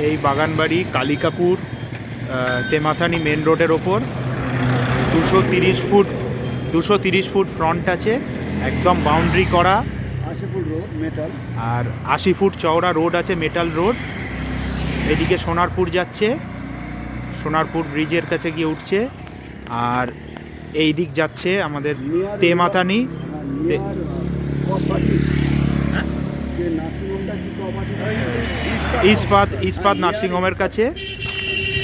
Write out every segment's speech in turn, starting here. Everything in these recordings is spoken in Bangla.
এই বাগানবাড়ি কালিকাপুর তেমাথানি মেন রোডের ওপর 230 ফুট ফ্রন্ট আছে, একদম বাউন্ডারি করা। 80 ফুট রোড মেটাল, আর 80 ফুট চওড়া রোড আছে, মেটাল রোড। এদিকে সোনারপুর যাচ্ছে, সোনারপুর ব্রিজের কাছে গিয়ে উঠছে। আর এই দিক যাচ্ছে আমাদের তেমাথানি। ইস্পাত নার্সিংহোমের কাছে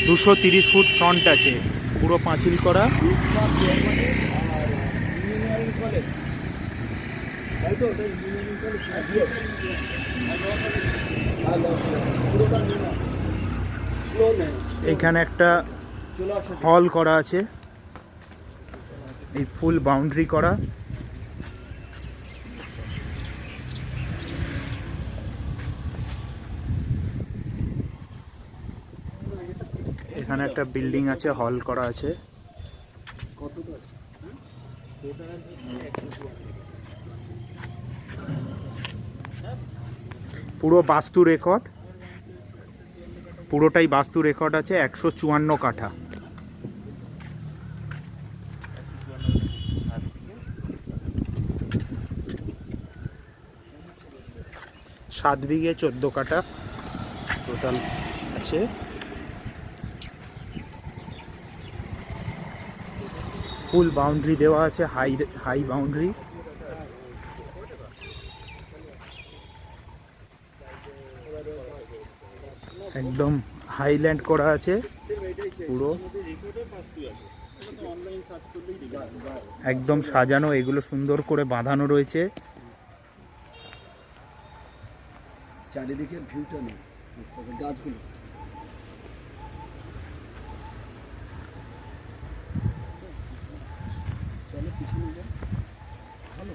230 ফুট ফ্রন্ট আছে, পুরো পাঁচিল করা। এখানে একটা হল করা আছে, এই ফুল বাউন্ডারি করা। এখানে একটা বিল্ডিং আছে, হল করা আছে। পুরো বাস্তু রেকর্ড, পুরোটাই বাস্তু রেকর্ড আছে। 154 কাঠা। সাত বিঘে 14 কাঠা টোটাল আছে। ফুল বাউন্ডারি দেওয়া আছে, হাই বাউন্ডারি। একদম হাইল্যান্ড করা আছে পুরো, একদম সাজানো। এগুলো সুন্দর করে বাঁধানো রয়েছে। চারিদিকের ভিউটা নেই, গাছগুলো। চলো পিছনে যাই। ভালো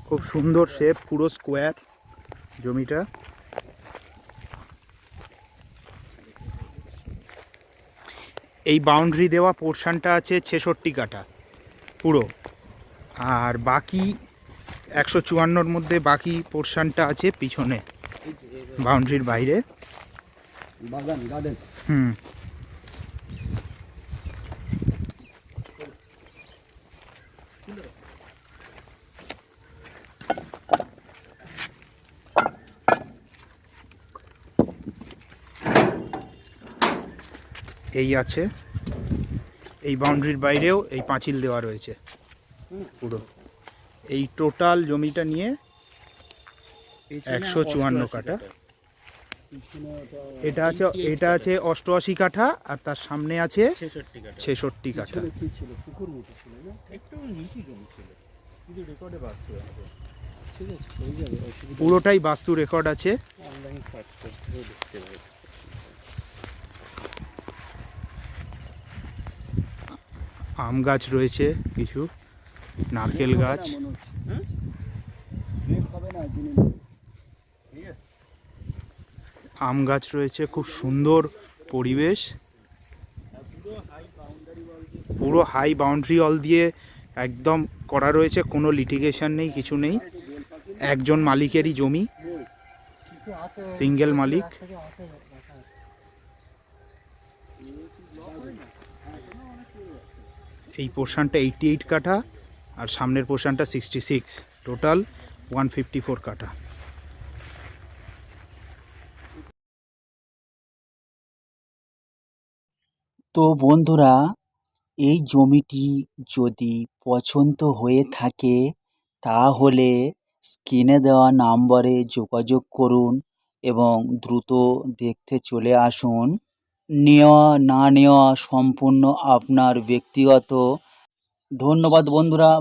খুব সুন্দর শেপ, পুরো স্কোয়ার জমিটা। এই বাউন্ডারি দেওয়া পোর্শনটা আছে 66 কাঠা পুরো। আর বাকি 154-র মধ্যে বাকি পোর্শনটা আছে পিছনে, বাউন্ডারির বাইরে। বাগান, গার্ডেন। এই আছে, এই বাউন্ডারির বাইরেও এই পাঁচিল দেওয়া রয়েছে পুরো। এই টোটাল জমিটা নিয়ে 154 কাঠা। এটা আছে 88 কাঠা, আর তার সামনে আছে 66 কাঠা। পুরোটাই বাস্তু রেকর্ড আছে। আম গাছ রয়েছে কিছু, নারকেল গাছ। আম গাছ রয়েছে, খুব সুন্দর পরিবেশ। পুরো হাই বাউন্ডারি অল দিয়ে একদম করা রয়েছে, কোনো লিটিগেশন নেই, কিছু নেই। একজন মালিকেরই জমি, সিঙ্গেল মালিক। এই পোর্শনটা 88 কাঠা, আর সামনের পোর্শনটা 66, টোটাল 154 কাঠা। তো বন্ধুরা, এই জমিটি যদি পছন্দ হয়ে থাকে তাহলে স্ক্রিনে দেওয়া নম্বরে যোগাযোগ করুন এবং দ্রুত দেখতে চলে আসুন। নেওয়া না নেওয়া সম্পূর্ণ আপনার ব্যক্তিগত। ধন্যবাদ বন্ধুরা।